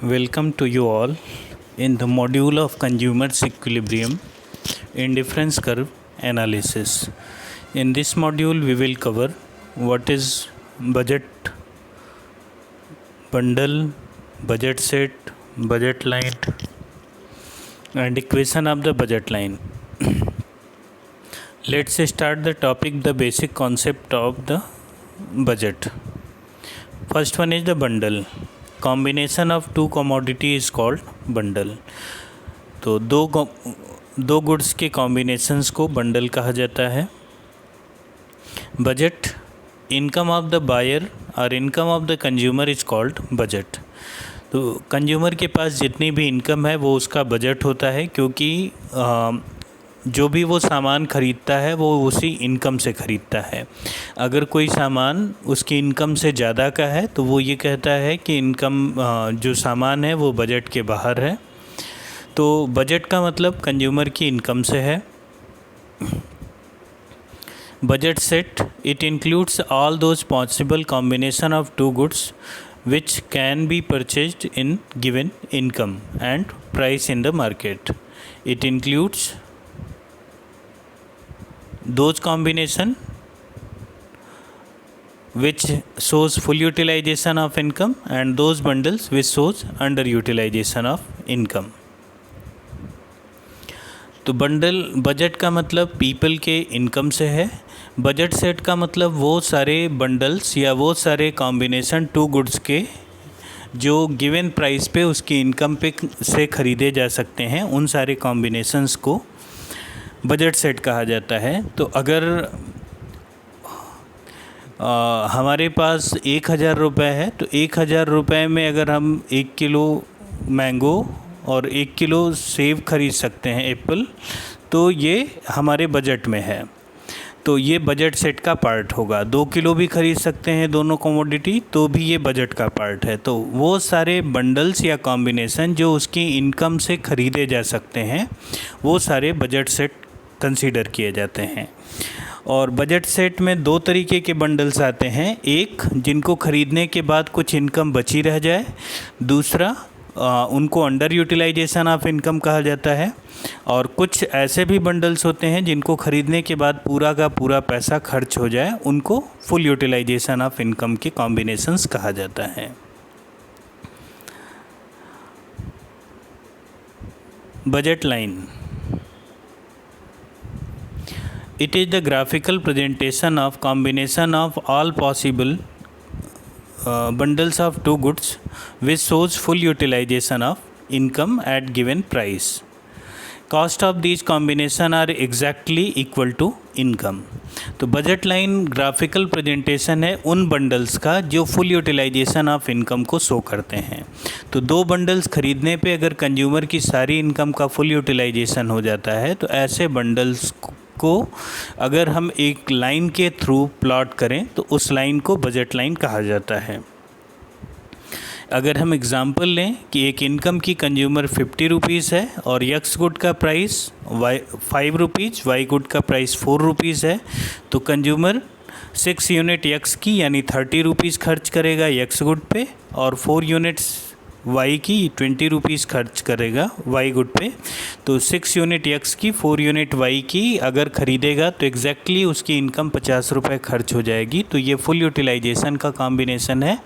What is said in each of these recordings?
Welcome to you all in the module of Consumer's Equilibrium Indifference Curve Analysis. In this module, we will cover what is budget bundle, budget set, budget line, and equation of the budget line. Let's start the topic, the basic concept of the budget. First one is the bundle. Combination of two commodity is called bundle. तो दो goods के combinations को bundle कहा जाता है. Budget, income of the buyer और income of the consumer is called budget. तो consumer के पास जितनी भी इनकम है वो उसका बजट होता है, क्योंकि जो भी वो सामान ख़रीदता है वो उसी इनकम से ख़रीदता है. अगर कोई सामान उसकी इनकम से ज़्यादा का है तो वो ये कहता है कि इनकम जो सामान है वो बजट के बाहर है. तो बजट का मतलब कंज्यूमर की इनकम से है. Budget set, it includes all those possible combination of two goods which can be purchased in given income and price in the market. It includes those combination which shows full utilization of income and those bundles which shows underutilization of income. तो bundle budget का मतलब people के income से है. Budget set का मतलब वो सारे बंडल्स या वो सारे कॉम्बिनेशन टू गुड्स के जो गिवन प्राइस पे उसकी इनकम पे से ख़रीदे जा सकते हैं, उन सारे कॉम्बिनेशंस को बजट सेट कहा जाता है. तो अगर हमारे पास 1,000 रुपये है तो 1,000 रुपये में अगर हम 1 किलो मैंगो और 1 किलो सेब खरीद सकते हैं, एप्पल, तो ये हमारे बजट में है. तो ये बजट सेट का पार्ट होगा. 2 किलो भी खरीद सकते हैं दोनों कमोडिटी, तो भी ये बजट का पार्ट है. तो वो सारे बंडल्स या कॉम्बिनेशन जो उसकी इनकम से ख़रीदे जा सकते हैं वो सारे बजट सेट कंसीडर किए जाते हैं. और बजट सेट में दो तरीके के बंडल्स आते हैं. एक, जिनको ख़रीदने के बाद कुछ इनकम बची रह जाए. दूसरा, उनको अंडर यूटिलाइजेशन ऑफ इनकम कहा जाता है. और कुछ ऐसे भी बंडल्स होते हैं जिनको ख़रीदने के बाद पूरा का पूरा पैसा खर्च हो जाए, उनको फुल यूटिलाइजेशन ऑफ इनकम के कॉम्बिनेशंस कहा जाता है. Budget line, it is the graphical presentation of combination of all possible bundles of two goods which shows full utilization of income at given price. Cost of these combination are exactly equal to income. तो budget line graphical presentation है उन bundles का जो full utilisation of income को show करते हैं. तो दो बंडल्स खरीदने पे अगर कंज्यूमर की सारी इनकम का फुल यूटिलाइजेशन हो जाता है, तो ऐसे बंडल्स को अगर हम एक लाइन के थ्रू प्लॉट करें तो उस लाइन को बजट लाइन कहा जाता है. अगर हम एग्ज़ाम्पल लें कि एक इनकम की कंज्यूमर 50 रुपीज़ है और यक्स गुड का प्राइस 5 रुपीज़, वाई गुड का प्राइस 4 रुपीज़ है, तो कंज्यूमर 6 यूनिट यक्स की यानी 30 रुपीज़ खर्च करेगा यक्स गुड पे, और 4 यूनिट्स वाई की 20 रुपीज़ खर्च करेगा वाई गुड पे. तो 6 यूनिट यक्स की 4 यूनिट वाई की अगर ख़रीदेगा तो एग्जैक्टली उसकी इनकम 50 रुपये खर्च हो जाएगी. तो ये फुल यूटिलाइजेशन का कॉम्बिनेशन है.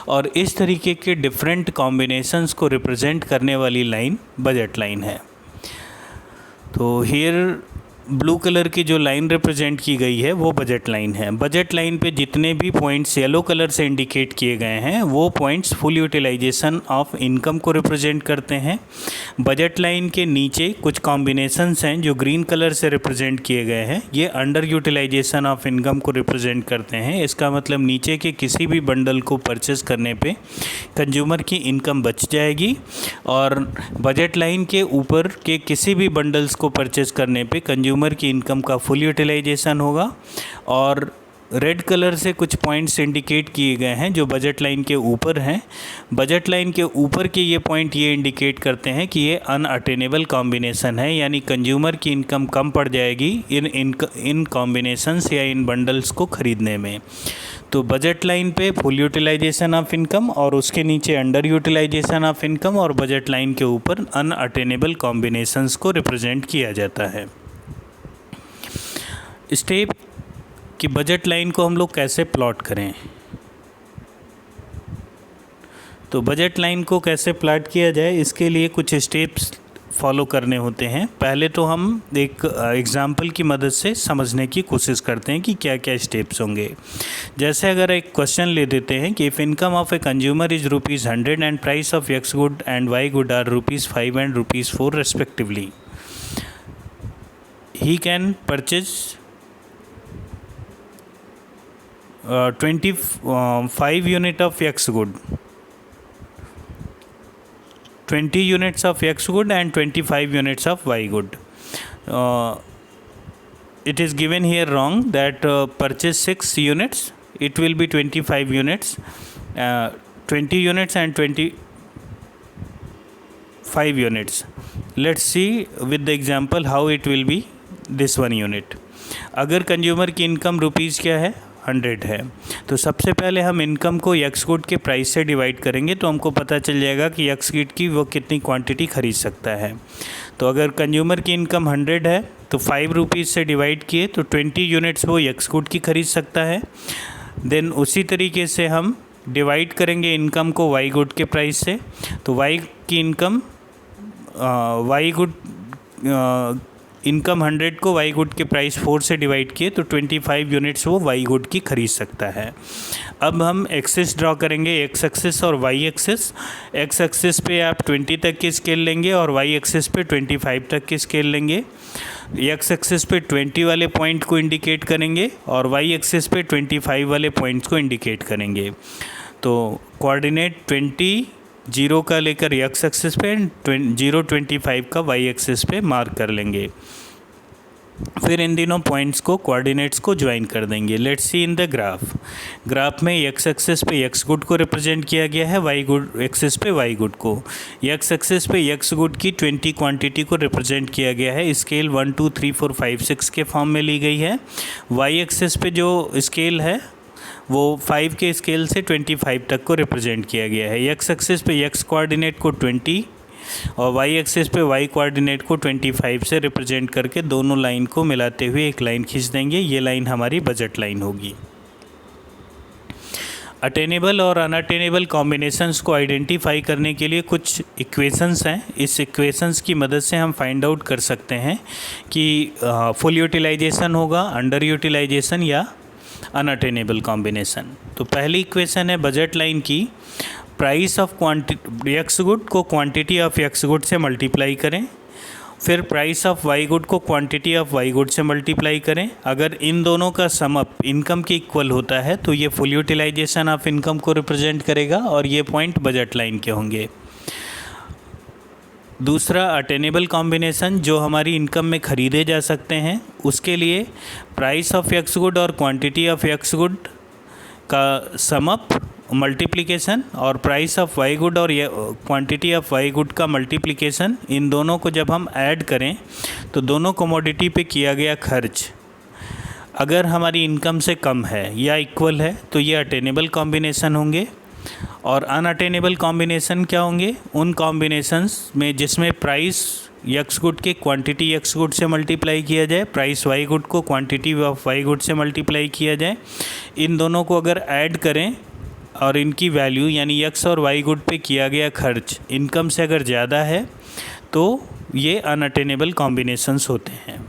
और इस तरीके के डिफरेंट कॉम्बिनेशंस को रिप्रेजेंट करने वाली लाइन बजट लाइन है. तो हियर ब्लू कलर की जो लाइन रिप्रेजेंट की गई है वो बजट लाइन है. बजट लाइन पे जितने भी पॉइंट्स येलो कलर से इंडिकेट किए गए हैं वो points full utilisation of income को रिप्रेजेंट करते हैं. बजट लाइन के नीचे कुछ कॉम्बिनेशंस हैं जो ग्रीन कलर से रिप्रेजेंट किए गए हैं, ये अंडर यूटिलाइजेशन ऑफ इनकम को रिप्रेजेंट करते हैं. इसका मतलब नीचे के किसी भी बंडल को परचेस करने पे कंज्यूमर की इनकम बच जाएगी, और बजट लाइन के ऊपर के किसी भी बंडल्स को परचेस करने पे कंज्यूमर की इनकम का फुल यूटिलाइजेशन होगा. और रेड कलर से कुछ पॉइंट्स इंडिकेट किए गए हैं जो बजट लाइन के ऊपर हैं. बजट लाइन के ऊपर के ये पॉइंट ये इंडिकेट करते हैं कि ये अनअटेनेबल कॉम्बिनेशन है, यानी कंज्यूमर की इनकम कम पड़ जाएगी इन कॉम्बिनेशंस या इन बंडल्स को ख़रीदने में. तो बजट लाइन पे फुल यूटिलाइजेशन ऑफ इनकम और उसके नीचे अंडर यूटिलाइजेशन ऑफ इनकम और बजट लाइन के ऊपर अनअटेनेबल कॉम्बिनेशंस को रिप्रेजेंट किया जाता है। स्टेप कि बजट लाइन को हम लोग कैसे प्लॉट करें। तो बजट लाइन को कैसे प्लॉट किया जाए, इसके लिए कुछ स्टेप्स फॉलो करने होते हैं। पहले तो हम एक एग्जाम्पल की मदद से समझने की कोशिश करते हैं कि क्या क्या स्टेप्स होंगे। जैसे अगर एक क्वेश्चन ले देते हैं कि if income of a consumer is ₹100 and price of X good and Y good are ₹5 and ₹4 respectively, he can purchase 25 unit of X good, 20 units of X good and 25 units of Y good. It is given here wrong that purchase 6 units, it will be 25 units, 20 units and 25 units. Let's see with the example how it will be this one unit. अगर consumer की income rupees क्या है 100 है, तो सबसे पहले हम income को X गुड के प्राइस से डिवाइड करेंगे तो हमको पता चल जाएगा कि X गुड की वो कितनी क्वांटिटी खरीद सकता है। तो अगर कंज्यूमर की इनकम 100 है तो 5 रुपीज़ से डिवाइड किए तो 20 यूनिट्स वो X गुड की खरीद सकता है। देन उसी तरीके से हम डिवाइड करेंगे इनकम को Y गुड के प्राइस से, तो Y की इनकम Y गुड इनकम 100 को Y गुड के प्राइस 4 से डिवाइड किए तो 25 यूनिट्स वो Y गुड की खरीद सकता है। अब हम एक्सिस ड्रॉ करेंगे, एक्स एक्सिस और वाई एक्सिस। एक्स एक्सिस पे आप 20 तक की स्केल लेंगे और वाई एक्सिस पे 25 तक की स्केल लेंगे। एक्स एक्सिस पे 20 वाले पॉइंट को इंडिकेट करेंगे और वाई एक्सिस पे 25 वाले पॉइंट्स को इंडिकेट करेंगे। तो कोऑर्डिनेट 20 0 का लेकर एक्स एक्सिस पे 0 25 का वाई एक्सिस पे मार्क कर लेंगे। फिर इन दिनों पॉइंट्स को कोऑर्डिनेट्स को ज्वाइन कर देंगे। Let's see in the graph में एक्स एक्सिस पे एक्स गुड को रिप्रेजेंट किया गया है, वाई गुड एक्सिस पे वाई गुड को। एक्स एक्सिस पे एक्स गुड की 20 क्वांटिटी को रिप्रेजेंट किया गया है, स्केल 1 2 3 4 5 6 के फॉर्म में ली गई है। वाई एक्सिस पे जो स्केल है वो 5 के स्केल से 25 तक को रिप्रेजेंट किया गया है। एक्स एक्सिस पे एक्स कोऑर्डिनेट को 20 और वाई एक्सिस पे वाई कोऑर्डिनेट को 25 से रिप्रेजेंट करके दोनों लाइन को मिलाते हुए एक लाइन खींच देंगे। ये लाइन हमारी बजट लाइन होगी। अटेनेबल और अनअटेनेबल कॉम्बिनेशंस को आइडेंटिफाई करने के लिए कुछ इक्वेशंस हैं। इस इक्वेशंस की मदद से हम फाइंड आउट कर सकते हैं कि फुल यूटिलाइजेशन होगा, अंडर यूटिलाइजेशन या अनअटेनेबल कॉम्बिनेशन। तो पहली इक्वेशन है बजट लाइन की, price of quantity x good को क्वांटिटी ऑफ एक्स गुड से मल्टीप्लाई करें, फिर प्राइस ऑफ वाई गुड को क्वांटिटी ऑफ वाई गुड से मल्टीप्लाई करें। अगर इन दोनों का सम अप इनकम के इक्वल होता है तो ये फुल यूटिलाइजेशन ऑफ इनकम को रिप्रेजेंट करेगा और ये पॉइंट बजट लाइन के होंगे। दूसरा अटेनेबल कॉम्बिनेशन जो हमारी इनकम में ख़रीदे जा सकते हैं, उसके लिए प्राइस ऑफ एक्स गुड और क्वांटिटी ऑफ एक्स गुड का सम अप मल्टीप्लिकेशन और प्राइस ऑफ वाई गुड और क्वांटिटी ऑफ वाई गुड का मल्टीप्लिकेशन, इन दोनों को जब हम ऐड करें तो दोनों कमोडिटी पे किया गया खर्च अगर हमारी इनकम से कम है या इक्वल है तो ये अटेनेबल कॉम्बिनेशन होंगे। और अनअटेनेबल कॉम्बिनेशन क्या होंगे? उन कॉम्बिनेशंस में जिसमें प्राइस एक्स गुड के क्वांटिटी एक्स गुड से मल्टीप्लाई किया जाए, प्राइस वाई गुड को क्वांटिटी ऑफ वाई गुड से मल्टीप्लाई किया जाए। इन दोनों को अगर ऐड करें और इनकी वैल्यू यानी एक्स और वाई गुड पे किया गया खर्च इनकम से अगर ज़्यादा है तो ये अनअटेनेबल कॉम्बिनेशंस होते हैं।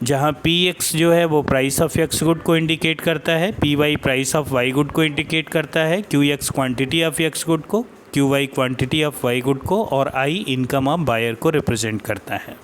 जहाँ पी एक्स जो है वो प्राइस ऑफ एक्स गुड को इंडिकेट करता है, P Y price of Y good को इंडिकेट करता है, Q X quantity of X good को, Q Y quantity of Y good को और आई इनकम ऑफ बायर को रिप्रेजेंट करता है।